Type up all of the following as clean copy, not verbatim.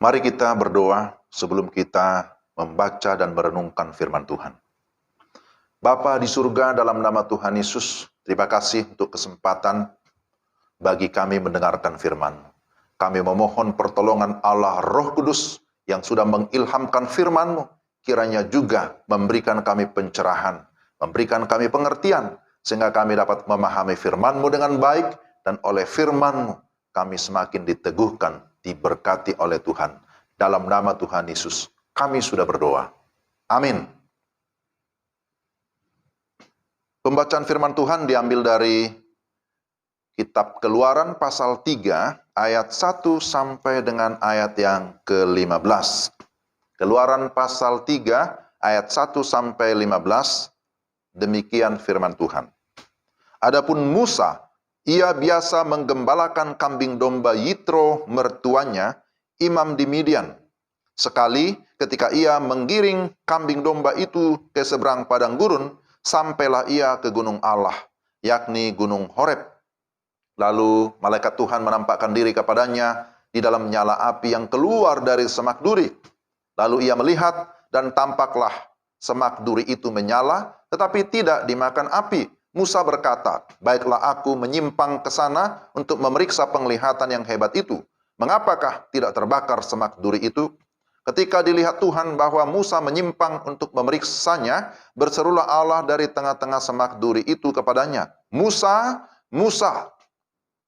Mari kita berdoa sebelum kita membaca dan merenungkan firman Tuhan. Bapa di surga, dalam nama Tuhan Yesus, terima kasih untuk kesempatan bagi kami mendengarkan firman. Kami memohon pertolongan Allah Roh Kudus yang sudah mengilhamkan firman-Mu, kiranya juga memberikan kami pencerahan, memberikan kami pengertian, sehingga kami dapat memahami firman-Mu dengan baik, dan oleh firman-Mu kami semakin diteguhkan, diberkati oleh Tuhan. Dalam nama Tuhan Yesus, kami sudah berdoa. Amin. Pembacaan firman Tuhan diambil dari Kitab Keluaran pasal 3 ayat 1 sampai dengan ayat yang ke-15. Keluaran pasal 3 ayat 1 sampai 15, demikian firman Tuhan. Adapun Musa, ia biasa menggembalakan kambing domba Yitro mertuanya, imam di Midian. Sekali ketika ia menggiring kambing domba itu ke seberang padang gurun, sampailah ia ke gunung Allah, yakni gunung Horeb. Lalu malaikat Tuhan menampakkan diri kepadanya di dalam nyala api yang keluar dari semak duri. Lalu ia melihat, dan tampaklah semak duri itu menyala, tetapi tidak dimakan api. Musa berkata, baiklah aku menyimpang ke sana untuk memeriksa penglihatan yang hebat itu. Mengapakah tidak terbakar semak duri itu? Ketika dilihat Tuhan bahwa Musa menyimpang untuk memeriksanya, berserulah Allah dari tengah-tengah semak duri itu kepadanya, Musa, Musa.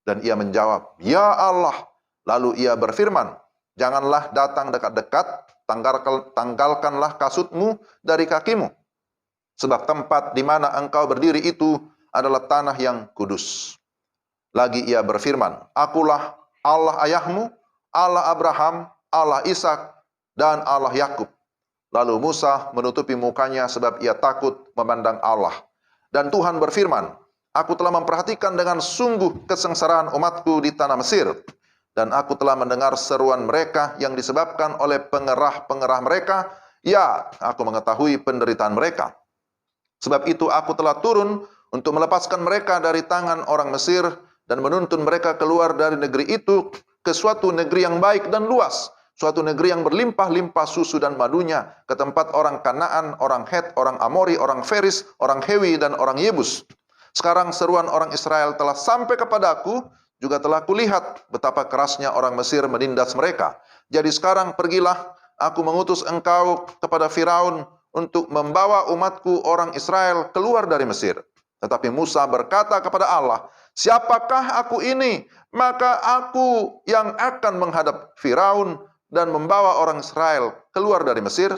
Dan ia menjawab, ya Allah. Lalu ia berfirman, janganlah datang dekat-dekat, tanggalkanlah kasutmu dari kakimu. Sebab tempat di mana engkau berdiri itu adalah tanah yang kudus. Lagi ia berfirman, akulah Allah ayahmu, Allah Abraham, Allah Ishak, dan Allah Yakub. Lalu Musa menutupi mukanya sebab ia takut memandang Allah. Dan Tuhan berfirman, aku telah memperhatikan dengan sungguh kesengsaraan umatku di tanah Mesir. Dan aku telah mendengar seruan mereka yang disebabkan oleh pengerah-pengerah mereka. Ya, aku mengetahui penderitaan mereka. Sebab itu aku telah turun untuk melepaskan mereka dari tangan orang Mesir dan menuntun mereka keluar dari negeri itu ke suatu negeri yang baik dan luas, suatu negeri yang berlimpah-limpah susu dan madunya, ke tempat orang Kanaan, orang Het, orang Amori, orang Feris, orang Hewi, dan orang Yebus. Sekarang seruan orang Israel telah sampai kepadaku, juga telah kulihat betapa kerasnya orang Mesir menindas mereka. Jadi sekarang pergilah, aku mengutus engkau kepada Firaun untuk membawa umatku orang Israel keluar dari Mesir. Tetapi Musa berkata kepada Allah, siapakah aku ini? Maka aku yang akan menghadap Firaun dan membawa orang Israel keluar dari Mesir.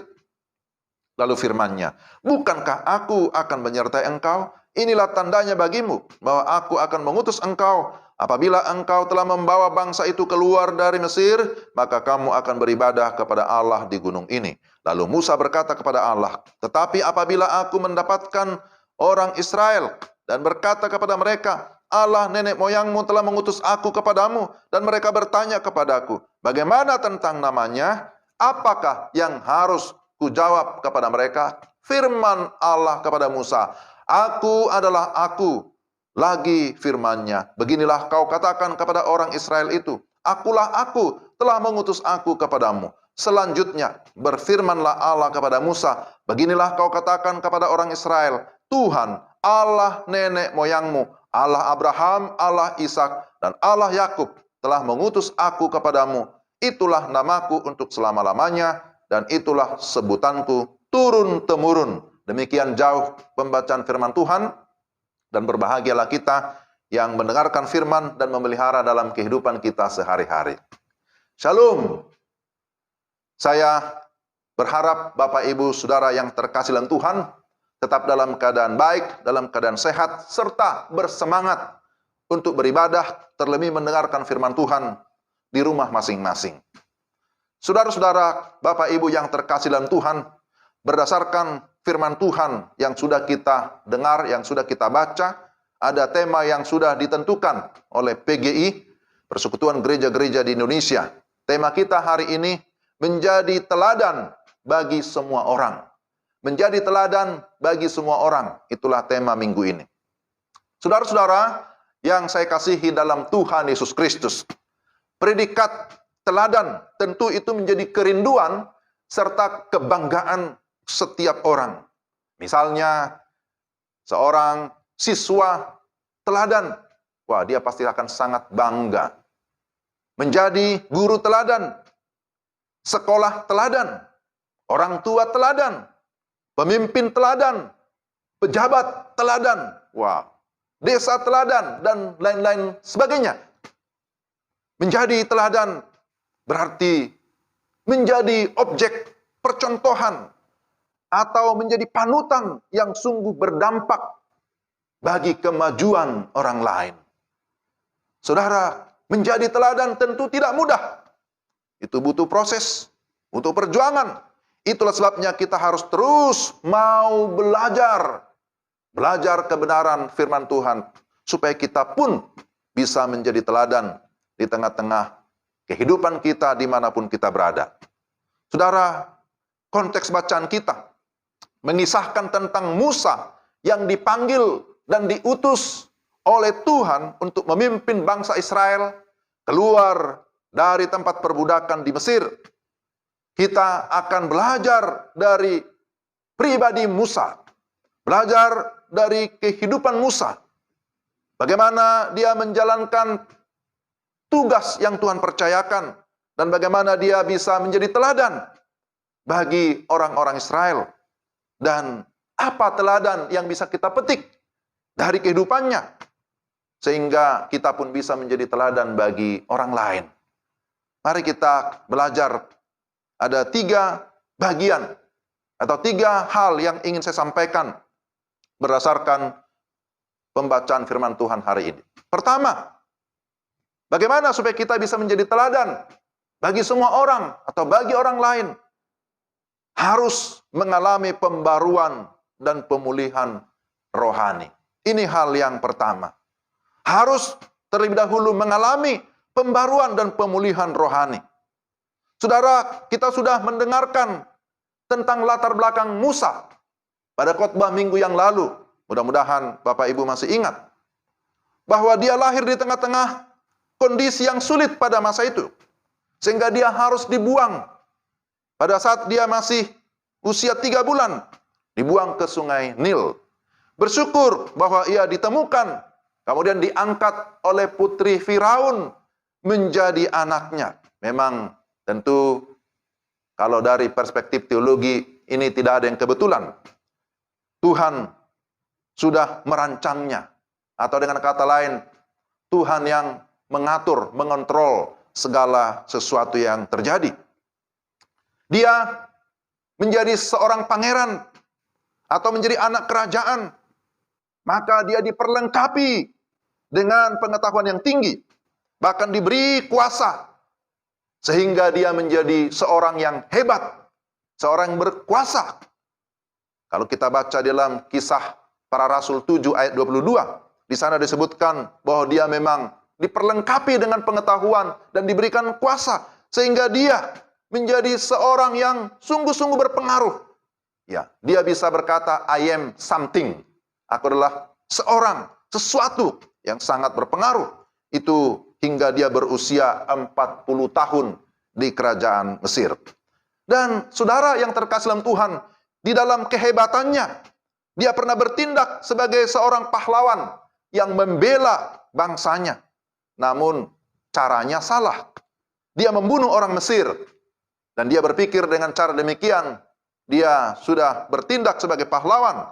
Lalu firman-Nya, bukankah aku akan menyertai engkau? Inilah tandanya bagimu bahwa aku akan mengutus engkau. Apabila engkau telah membawa bangsa itu keluar dari Mesir, maka kamu akan beribadah kepada Allah di gunung ini. Lalu Musa berkata kepada Allah, tetapi apabila aku mendapatkan orang Israel dan berkata kepada mereka, Allah nenek moyangmu telah mengutus aku kepadamu, dan mereka bertanya kepadaku, bagaimana tentang namanya? Apakah yang harus kujawab kepada mereka? Firman Allah kepada Musa, aku adalah aku. Lagi firman-Nya, beginilah kau katakan kepada orang Israel itu, akulah aku, telah mengutus aku kepadamu. Selanjutnya berfirmanlah Allah kepada Musa, beginilah kau katakan kepada orang Israel, Tuhan Allah nenek moyangmu, Allah Abraham, Allah Ishak, dan Allah Yakub telah mengutus aku kepadamu. Itulah namaku untuk selama-lamanya, dan itulah sebutanku turun-temurun. Demikian jauh pembacaan firman Tuhan, dan berbahagialah kita yang mendengarkan firman dan memelihara dalam kehidupan kita sehari-hari. Shalom. Saya berharap Bapak Ibu Saudara yang terkasih dalam Tuhan tetap dalam keadaan baik, dalam keadaan sehat, serta bersemangat untuk beribadah, terlebih mendengarkan firman Tuhan di rumah masing-masing. Saudara-saudara, Bapak Ibu yang terkasih dalam Tuhan, berdasarkan firman Tuhan yang sudah kita dengar, yang sudah kita baca, ada tema yang sudah ditentukan oleh PGI, Persekutuan Gereja-Gereja di Indonesia. Tema kita hari ini, menjadi teladan bagi semua orang. Menjadi teladan bagi semua orang. Itulah tema minggu ini. Saudara-saudara yang saya kasihi dalam Tuhan Yesus Kristus, predikat teladan, tentu itu menjadi kerinduan serta kebanggaan setiap orang. Misalnya, seorang siswa teladan, wah dia pasti akan sangat bangga. Menjadi guru teladan, sekolah teladan, orang tua teladan, pemimpin teladan, pejabat teladan, wah, desa teladan, dan lain-lain sebagainya. Menjadi teladan berarti menjadi objek percontohan atau menjadi panutan yang sungguh berdampak bagi kemajuan orang lain. Saudara, menjadi teladan tentu tidak mudah. Itu butuh proses, butuh perjuangan. Itulah sebabnya kita harus terus mau belajar. Belajar kebenaran firman Tuhan, supaya kita pun bisa menjadi teladan di tengah-tengah kehidupan kita dimanapun kita berada. Saudara, konteks bacaan kita mengisahkan tentang Musa yang dipanggil dan diutus oleh Tuhan untuk memimpin bangsa Israel keluar dari tempat perbudakan di Mesir. Kita akan belajar dari pribadi Musa, belajar dari kehidupan Musa, bagaimana dia menjalankan tugas yang Tuhan percayakan, dan bagaimana dia bisa menjadi teladan bagi orang-orang Israel. Dan apa teladan yang bisa kita petik dari kehidupannya, sehingga kita pun bisa menjadi teladan bagi orang lain. Mari kita belajar. Ada 3 bagian atau 3 hal yang ingin saya sampaikan berdasarkan pembacaan firman Tuhan hari ini. Pertama, bagaimana supaya kita bisa menjadi teladan bagi semua orang atau bagi orang lain? Harus mengalami pembaruan dan pemulihan rohani. Ini hal yang pertama. Harus terlebih dahulu mengalami pembaruan dan pemulihan rohani. Saudara, kita sudah mendengarkan tentang latar belakang Musa pada khotbah minggu yang lalu. Mudah-mudahan Bapak Ibu masih ingat bahwa dia lahir di tengah-tengah kondisi yang sulit pada masa itu, sehingga dia harus dibuang pada saat dia masih usia 3 bulan, dibuang ke sungai Nil. Bersyukur bahwa ia ditemukan, kemudian diangkat oleh putri Firaun menjadi anaknya. Memang tentu kalau dari perspektif teologi ini tidak ada yang kebetulan. Tuhan sudah merancangnya, atau dengan kata lain, Tuhan yang mengatur, mengontrol segala sesuatu yang terjadi. Dia menjadi seorang pangeran atau menjadi anak kerajaan, maka dia diperlengkapi dengan pengetahuan yang tinggi, bahkan diberi kuasa, sehingga dia menjadi seorang yang hebat, seorang yang berkuasa. Kalau kita baca dalam Kisah Para Rasul 7 ayat 22, di sana disebutkan bahwa dia memang diperlengkapi dengan pengetahuan dan diberikan kuasa, sehingga dia menjadi seorang yang sungguh-sungguh berpengaruh. Ya, dia bisa berkata, I am something. Aku adalah sesuatu yang sangat berpengaruh. Itu hingga dia berusia 40 tahun di kerajaan Mesir. Dan saudara yang terkasih dalam Tuhan, di dalam kehebatannya, dia pernah bertindak sebagai seorang pahlawan yang membela bangsanya. Namun caranya salah. Dia membunuh orang Mesir. Dan dia berpikir dengan cara demikian, dia sudah bertindak sebagai pahlawan.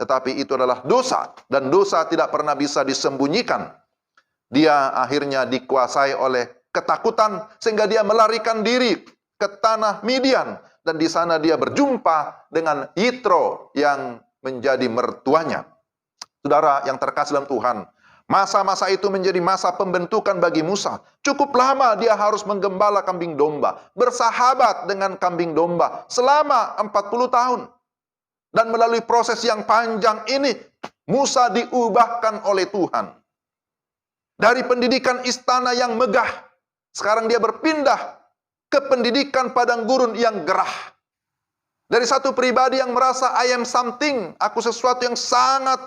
Tetapi itu adalah dosa. Dan dosa tidak pernah bisa disembunyikan. Dia akhirnya dikuasai oleh ketakutan, sehingga dia melarikan diri ke tanah Midian, dan di sana dia berjumpa dengan Yitro yang menjadi mertuanya. Saudara yang terkasih dalam Tuhan, masa-masa itu menjadi masa pembentukan bagi Musa. Cukup lama dia harus menggembala kambing domba, bersahabat dengan kambing domba selama 40 tahun. Dan melalui proses yang panjang ini, Musa diubahkan oleh Tuhan. Dari pendidikan istana yang megah, sekarang dia berpindah ke pendidikan padang gurun yang gerah. Dari satu pribadi yang merasa I am something, aku sesuatu yang sangat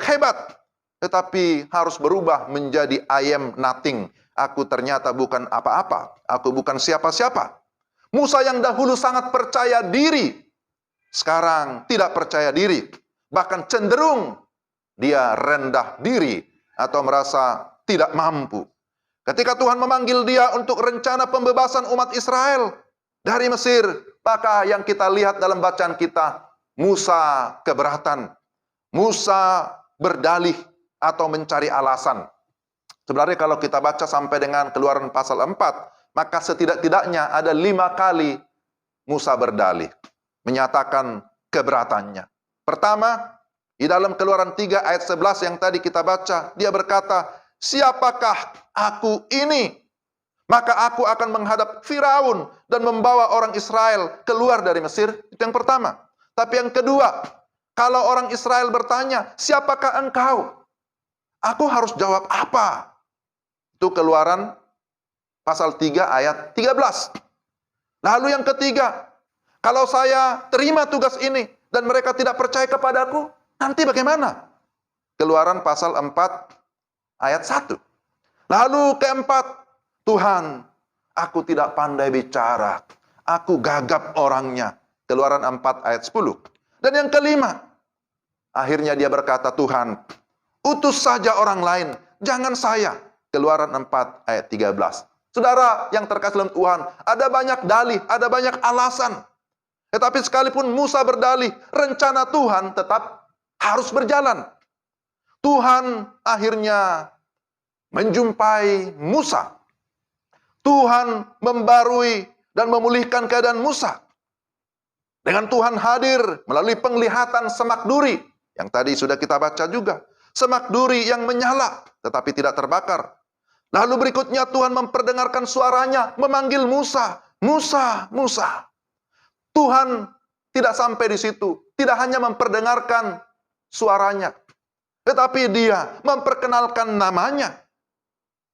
hebat, tetapi harus berubah menjadi I am nothing. Aku ternyata bukan apa-apa. Aku bukan siapa-siapa. Musa yang dahulu sangat percaya diri, sekarang tidak percaya diri. Bahkan cenderung dia rendah diri atau merasa tidak mampu. Ketika Tuhan memanggil dia untuk rencana pembebasan umat Israel dari Mesir, maka yang kita lihat dalam bacaan kita, Musa keberatan. Musa berdalih atau mencari alasan. Sebenarnya kalau kita baca sampai dengan Keluaran pasal 4, maka setidak-tidaknya ada 5 kali Musa berdalih, menyatakan keberatannya. Pertama, di dalam Keluaran 3 ayat 11 yang tadi kita baca, dia berkata, "Siapakah aku ini? Maka aku akan menghadap Firaun dan membawa orang Israel keluar dari Mesir." Itu yang pertama. Tapi yang kedua, kalau orang Israel bertanya, "Siapakah engkau?" Aku harus jawab apa? Itu Keluaran pasal 3 ayat 13. Lalu yang ketiga, kalau saya terima tugas ini dan mereka tidak percaya kepadaku, nanti bagaimana? Keluaran pasal 4 ayat 1. Lalu keempat, "Tuhan, aku tidak pandai bicara, aku gagap orangnya." Keluaran 4 ayat 10. Dan yang kelima, akhirnya dia berkata, "Tuhan, utus saja orang lain, jangan saya." Keluaran 4 ayat 13. Saudara yang terkasih dalam Tuhan, ada banyak dalih, ada banyak alasan. Tetapi sekalipun Musa berdalih, rencana Tuhan tetap harus berjalan. Tuhan akhirnya menjumpai Musa. Tuhan membarui dan memulihkan keadaan Musa. Dengan Tuhan hadir melalui penglihatan semak duri, yang tadi sudah kita baca juga. Semak duri yang menyala, tetapi tidak terbakar. Lalu berikutnya Tuhan memperdengarkan suaranya, memanggil Musa, "Musa, Musa." Tuhan tidak sampai di situ. Tidak hanya memperdengarkan suaranya, tetapi dia memperkenalkan namanya.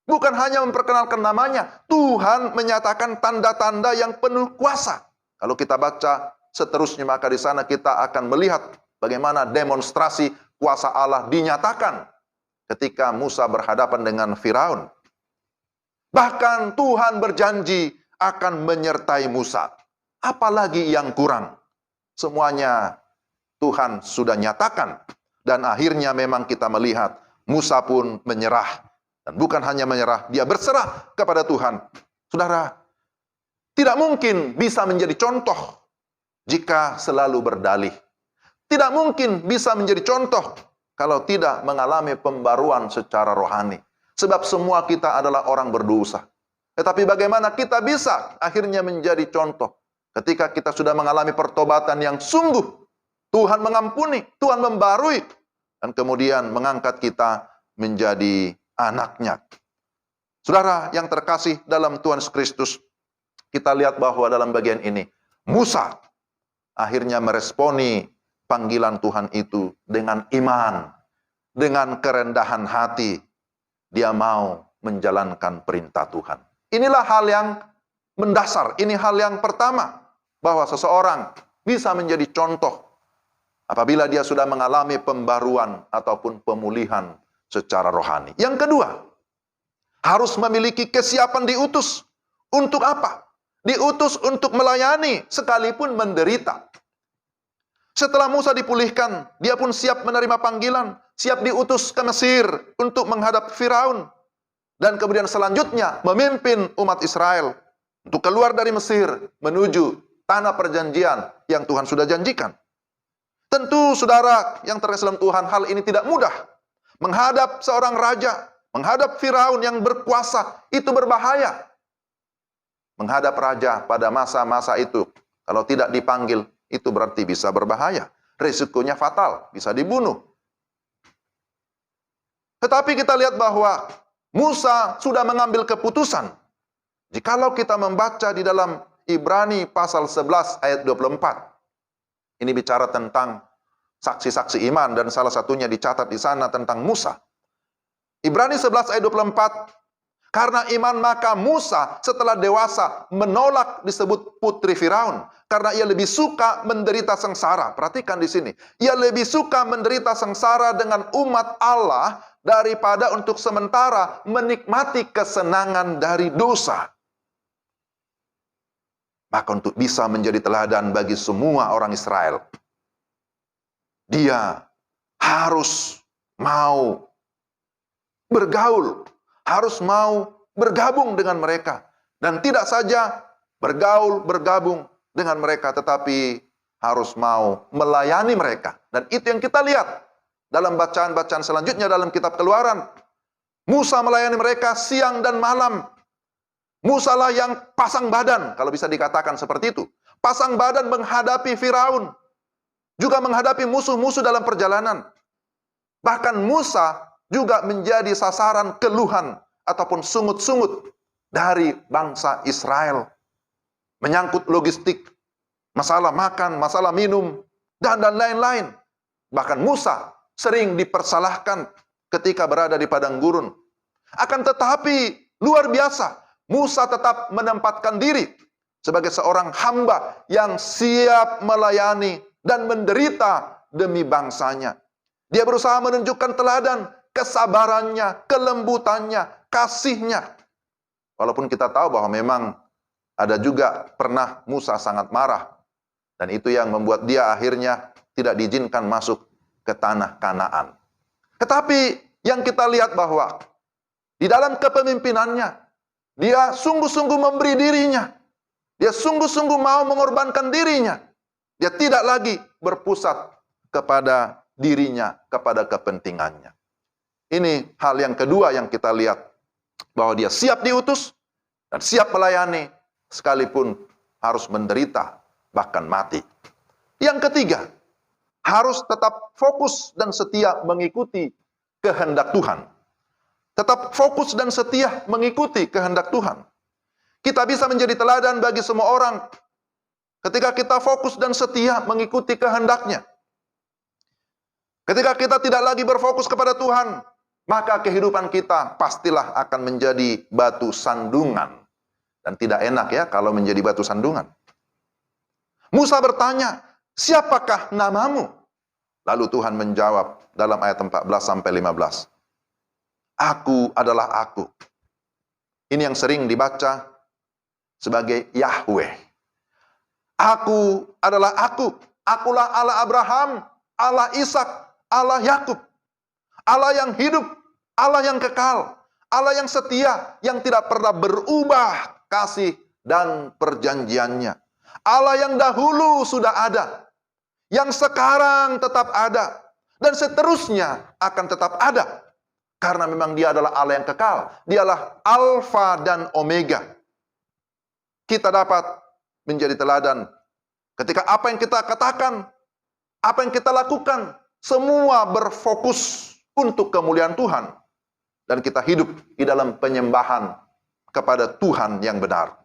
Bukan hanya memperkenalkan namanya, Tuhan menyatakan tanda-tanda yang penuh kuasa. Kalau kita baca seterusnya, maka di sana kita akan melihat bagaimana demonstrasi kuasa Allah dinyatakan ketika Musa berhadapan dengan Firaun. Bahkan Tuhan berjanji akan menyertai Musa. Apalagi yang kurang? Semuanya Tuhan sudah nyatakan. Dan akhirnya memang kita melihat Musa pun menyerah. Dan bukan hanya menyerah, dia berserah kepada Tuhan. Saudara, tidak mungkin bisa menjadi contoh jika selalu berdalih. Tidak mungkin bisa menjadi contoh kalau tidak mengalami pembaruan secara rohani. Sebab semua kita adalah orang berdosa. Tetapi bagaimana kita bisa akhirnya menjadi contoh ketika kita sudah mengalami pertobatan yang sungguh. Tuhan mengampuni, Tuhan membarui, dan kemudian mengangkat kita menjadi anaknya. Saudara yang terkasih dalam Tuhan Yesus Kristus, kita lihat bahwa dalam bagian ini, Musa akhirnya meresponi panggilan Tuhan itu dengan iman, dengan kerendahan hati. Dia mau menjalankan perintah Tuhan. Inilah hal yang mendasar, ini hal yang pertama, bahwa seseorang bisa menjadi contoh apabila dia sudah mengalami pembaruan ataupun pemulihan secara rohani. Yang kedua, harus memiliki kesiapan diutus. Untuk apa? Diutus untuk melayani sekalipun menderita. Setelah Musa dipulihkan, dia pun siap menerima panggilan, siap diutus ke Mesir untuk menghadap Firaun. Dan kemudian selanjutnya memimpin umat Israel untuk keluar dari Mesir menuju tanah perjanjian yang Tuhan sudah janjikan. Tentu saudara yang terkasih dalam Tuhan, hal ini tidak mudah. Menghadap seorang raja, menghadap Firaun yang berkuasa, itu berbahaya. Menghadap raja pada masa-masa itu, kalau tidak dipanggil, itu berarti bisa berbahaya. Risikonya fatal, bisa dibunuh. Tetapi kita lihat bahwa Musa sudah mengambil keputusan. Jikalau kita membaca di dalam Ibrani pasal 11 ayat 24. Ini bicara tentang saksi-saksi iman dan salah satunya dicatat di sana tentang Musa. Ibrani 11 ayat 24. Karena iman maka Musa setelah dewasa menolak disebut putri Firaun. Karena ia lebih suka menderita sengsara. Perhatikan di sini. Ia lebih suka menderita sengsara dengan umat Allah daripada untuk sementara menikmati kesenangan dari dosa. Maka untuk bisa menjadi teladan bagi semua orang Israel, dia harus mau bergaul, harus mau bergabung dengan mereka. Dan tidak saja bergabung dengan mereka, tetapi harus mau melayani mereka. Dan itu yang kita lihat dalam bacaan-bacaan selanjutnya dalam kitab Keluaran. Musa melayani mereka siang dan malam. Musa lah yang pasang badan, kalau bisa dikatakan seperti itu. Pasang badan menghadapi Firaun. Juga menghadapi musuh-musuh dalam perjalanan. Bahkan Musa juga menjadi sasaran keluhan ataupun sungut-sungut dari bangsa Israel. Menyangkut logistik, masalah makan, masalah minum, dan lain-lain. Bahkan Musa sering dipersalahkan ketika berada di padang gurun. Akan tetapi luar biasa, Musa tetap menempatkan diri sebagai seorang hamba yang siap melayani dan menderita demi bangsanya. Dia berusaha menunjukkan teladan kesabarannya, kelembutannya, kasihnya. Walaupun kita tahu bahwa memang ada juga pernah Musa sangat marah. Dan itu yang membuat dia akhirnya tidak diizinkan masuk ke tanah Kanaan. Tetapi yang kita lihat bahwa di dalam kepemimpinannya, dia sungguh-sungguh memberi dirinya. Dia sungguh-sungguh mau mengorbankan dirinya. Dia tidak lagi berpusat kepada dirinya, kepada kepentingannya. Ini hal yang kedua yang kita lihat. Bahwa dia siap diutus dan siap melayani, sekalipun harus menderita, bahkan mati. Yang ketiga, harus tetap fokus dan setia mengikuti kehendak Tuhan. Tetap fokus dan setia mengikuti kehendak Tuhan. Kita bisa menjadi teladan bagi semua orang ketika kita fokus dan setia mengikuti kehendaknya. Ketika kita tidak lagi berfokus kepada Tuhan, maka kehidupan kita pastilah akan menjadi batu sandungan. Dan tidak enak ya kalau menjadi batu sandungan. Musa bertanya, "Siapakah namamu?" Lalu Tuhan menjawab dalam ayat 14-15. "Aku adalah aku." Ini yang sering dibaca sebagai Yahweh. Aku adalah aku. Akulah Allah Abraham, Allah Ishak, Allah Yakub. Allah yang hidup, Allah yang kekal, Allah yang setia, yang tidak pernah berubah kasih dan perjanjiannya. Allah yang dahulu sudah ada, yang sekarang tetap ada, dan seterusnya akan tetap ada. Karena memang dia adalah Allah yang kekal. Dialah Alfa dan Omega. Kita dapat menjadi teladan ketika apa yang kita katakan, apa yang kita lakukan, semua berfokus untuk kemuliaan Tuhan. Dan kita hidup di dalam penyembahan kepada Tuhan yang benar.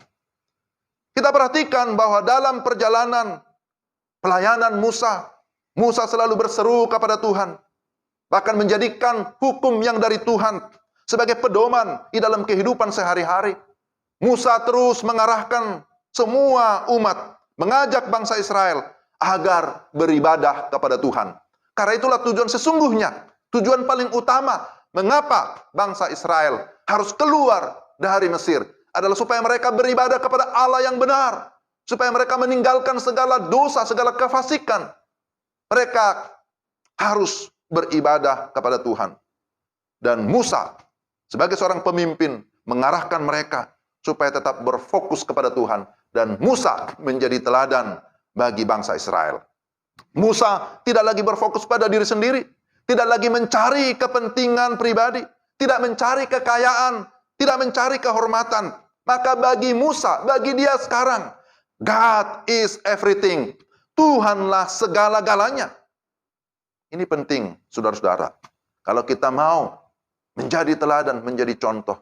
Kita perhatikan bahwa dalam perjalanan pelayanan Musa, Musa selalu berseru kepada Tuhan. Bahkan menjadikan hukum yang dari Tuhan sebagai pedoman di dalam kehidupan sehari-hari. Musa terus mengarahkan semua umat, mengajak bangsa Israel agar beribadah kepada Tuhan. Karena itulah tujuan sesungguhnya, tujuan paling utama mengapa bangsa Israel harus keluar dari Mesir adalah supaya mereka beribadah kepada Allah yang benar, supaya mereka meninggalkan segala dosa, segala kefasikan. Mereka harus beribadah kepada Tuhan. Dan Musa sebagai seorang pemimpin mengarahkan mereka supaya tetap berfokus kepada Tuhan. Dan Musa menjadi teladan bagi bangsa Israel. Musa tidak lagi berfokus pada diri sendiri, tidak lagi mencari kepentingan pribadi, tidak mencari kekayaan, tidak mencari kehormatan. Maka bagi Musa, bagi dia sekarang, God is everything. Tuhanlah segala-galanya. Ini penting, saudara-saudara. Kalau kita mau menjadi teladan, menjadi contoh,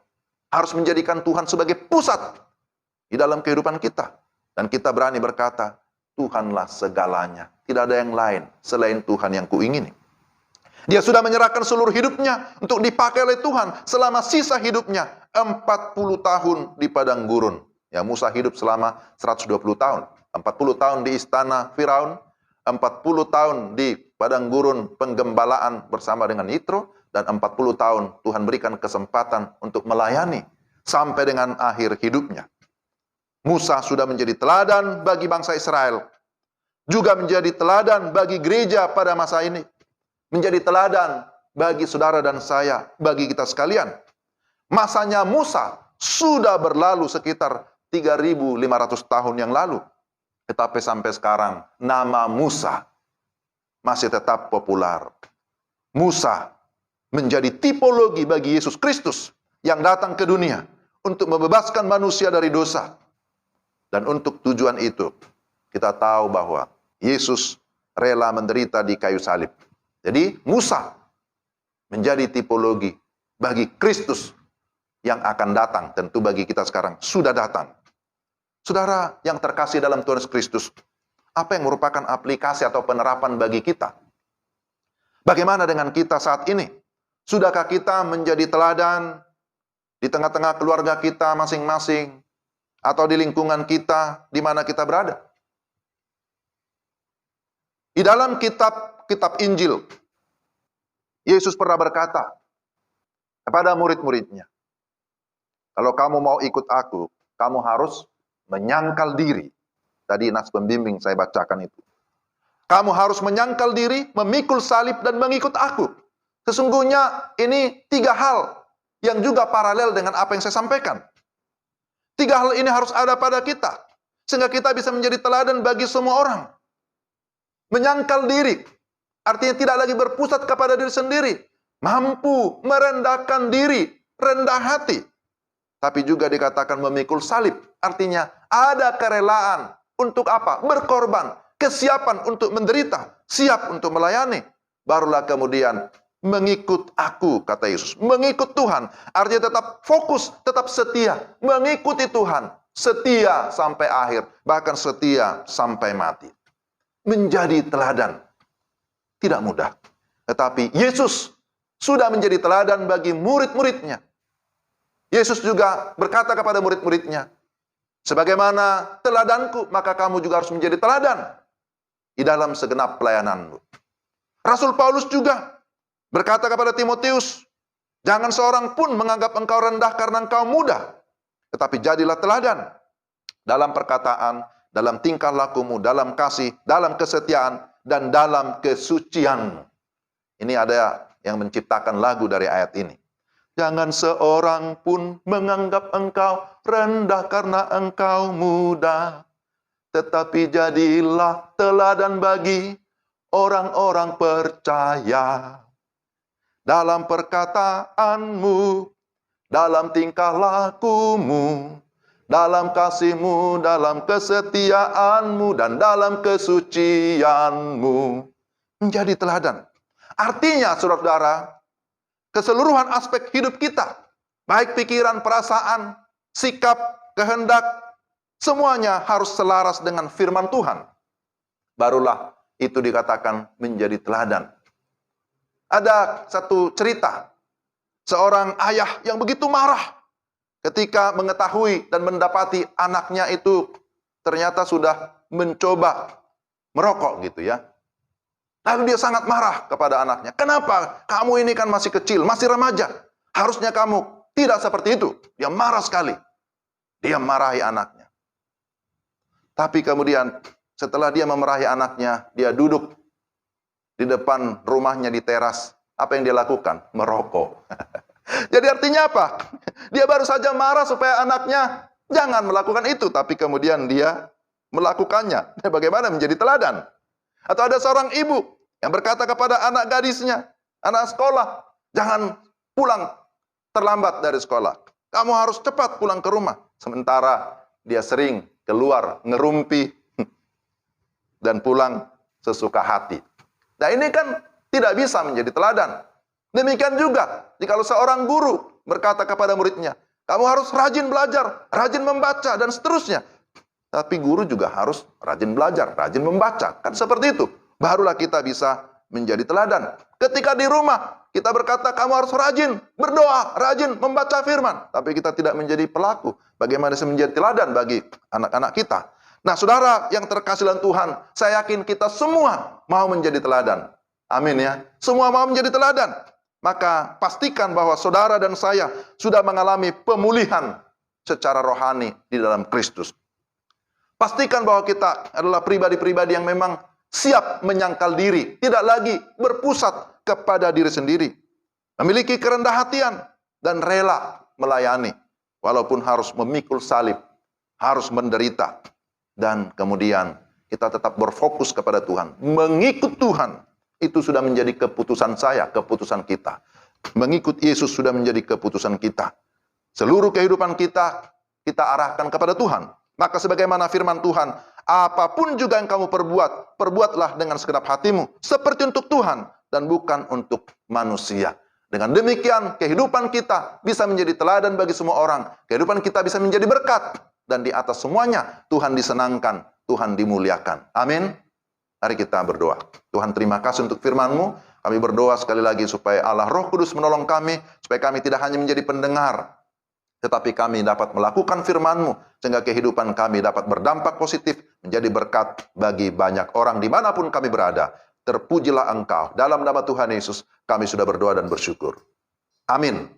harus menjadikan Tuhan sebagai pusat di dalam kehidupan kita. Dan kita berani berkata, Tuhanlah segalanya. Tidak ada yang lain selain Tuhan yang kuingini. Dia sudah menyerahkan seluruh hidupnya untuk dipakai oleh Tuhan selama sisa hidupnya 40 tahun di padang gurun. Ya, Musa hidup selama 120 tahun. 40 tahun di istana Firaun, 40 tahun di padang gurun penggembalaan bersama dengan Yitro, dan 40 tahun Tuhan berikan kesempatan untuk melayani sampai dengan akhir hidupnya. Musa sudah menjadi teladan bagi bangsa Israel, juga menjadi teladan bagi gereja pada masa ini, menjadi teladan bagi saudara dan saya, bagi kita sekalian. Masanya Musa sudah berlalu sekitar 3.500 tahun yang lalu. Tetapi sampai sekarang nama Musa masih tetap populer. Musa menjadi tipologi bagi Yesus Kristus yang datang ke dunia untuk membebaskan manusia dari dosa. Dan untuk tujuan itu, kita tahu bahwa Yesus rela menderita di kayu salib. Jadi Musa menjadi tipologi bagi Kristus yang akan datang. Tentu bagi kita sekarang sudah datang. Saudara yang terkasih dalam Tuhan Yesus Kristus, apa yang merupakan aplikasi atau penerapan bagi kita? Bagaimana dengan kita saat ini? Sudahkah kita menjadi teladan di tengah-tengah keluarga kita masing-masing, atau di lingkungan kita di mana kita berada? Di dalam kitab Injil, Yesus pernah berkata kepada murid-muridnya, kalau kamu mau ikut aku, kamu harus menyangkal diri. Tadi nas pembimbing saya bacakan itu. Kamu harus menyangkal diri, memikul salib, dan mengikut aku. Sesungguhnya ini 3 hal yang juga paralel dengan apa yang saya sampaikan. 3 hal ini harus ada pada kita, sehingga kita bisa menjadi teladan bagi semua orang. Menyangkal diri, artinya tidak lagi berpusat kepada diri sendiri. Mampu merendahkan diri, rendah hati. Tapi juga dikatakan memikul salib, artinya ada kerelaan untuk apa? Berkorban, kesiapan untuk menderita, siap untuk melayani. Barulah kemudian mengikut aku, kata Yesus. Mengikut Tuhan, artinya tetap fokus, tetap setia. Mengikuti Tuhan, setia sampai akhir, bahkan setia sampai mati. Menjadi teladan. Tidak mudah. Tetapi Yesus sudah menjadi teladan bagi murid-muridnya. Yesus juga berkata kepada murid-muridnya, sebagaimana teladanku, maka kamu juga harus menjadi teladan di dalam segenap pelayananmu. Rasul Paulus juga berkata kepada Timotius, jangan seorang pun menganggap engkau rendah karena engkau muda, tetapi jadilah teladan dalam perkataan, dalam tingkah lakumu, dalam kasih, dalam kesetiaan, dan dalam kesucianmu. Ini ada yang menciptakan lagu dari ayat ini. Jangan seorang pun menganggap engkau rendah karena engkau muda, tetapi jadilah teladan bagi orang-orang percaya. Dalam perkataanmu, dalam tingkah lakumu, dalam kasihmu, dalam kesetiaanmu, dan dalam kesucianmu. Menjadi teladan. Artinya, saudara-saudara, keseluruhan aspek hidup kita, baik pikiran, perasaan, sikap, kehendak, semuanya harus selaras dengan firman Tuhan. Barulah itu dikatakan menjadi teladan. Ada satu cerita, seorang ayah yang begitu marah ketika mengetahui dan mendapati anaknya itu ternyata sudah mencoba merokok gitu ya. Lalu dia sangat marah kepada anaknya. Kenapa? Kamu ini kan masih kecil, masih remaja. Harusnya kamu tidak seperti itu. Dia marah sekali. Dia marahi anaknya. Tapi kemudian setelah dia memarahi anaknya, dia duduk di depan rumahnya di teras. Apa yang dia lakukan? Merokok. Jadi artinya apa? Dia baru saja marah supaya anaknya jangan melakukan itu. Tapi kemudian dia melakukannya. Bagaimana menjadi teladan? Atau ada seorang ibu yang berkata kepada anak gadisnya, anak sekolah, jangan pulang terlambat dari sekolah. Kamu harus cepat pulang ke rumah. Sementara dia sering keluar, ngerumpi, dan pulang sesuka hati. Nah ini kan tidak bisa menjadi teladan. Demikian juga, jika seorang guru berkata kepada muridnya, kamu harus rajin belajar, rajin membaca, dan seterusnya. Tapi guru juga harus rajin belajar, rajin membaca. Kan seperti itu. Barulah kita bisa menjadi teladan. Ketika di rumah, kita berkata kamu harus rajin berdoa, rajin membaca firman. Tapi kita tidak menjadi pelaku. Bagaimana bisa menjadi teladan bagi anak-anak kita? Nah, saudara yang terkasih dalam Tuhan, saya yakin kita semua mau menjadi teladan. Amin ya. Semua mau menjadi teladan. Maka pastikan bahwa saudara dan saya sudah mengalami pemulihan secara rohani di dalam Kristus. Pastikan bahwa kita adalah pribadi-pribadi yang memang siap menyangkal diri, tidak lagi berpusat kepada diri sendiri, memiliki kerendahan hatian dan rela melayani, walaupun harus memikul salib, harus menderita, dan kemudian kita tetap berfokus kepada Tuhan. Mengikut Tuhan itu sudah menjadi keputusan saya, keputusan kita. Mengikut Yesus sudah menjadi keputusan kita. Seluruh kehidupan kita arahkan kepada Tuhan. Maka sebagaimana firman Tuhan, apapun juga yang kamu perbuat, perbuatlah dengan segenap hatimu, seperti untuk Tuhan dan bukan untuk manusia. Dengan demikian, kehidupan kita bisa menjadi teladan bagi semua orang. Kehidupan kita bisa menjadi berkat. Dan di atas semuanya, Tuhan disenangkan, Tuhan dimuliakan. Amin. Mari kita berdoa. Tuhan, terima kasih untuk firman-Mu. Kami berdoa sekali lagi supaya Allah Roh Kudus menolong kami, supaya kami tidak hanya menjadi pendengar, tetapi kami dapat melakukan firman-Mu, sehingga kehidupan kami dapat berdampak positif, menjadi berkat bagi banyak orang dimanapun kami berada. Terpujilah Engkau. Dalam nama Tuhan Yesus, kami sudah berdoa dan bersyukur. Amin.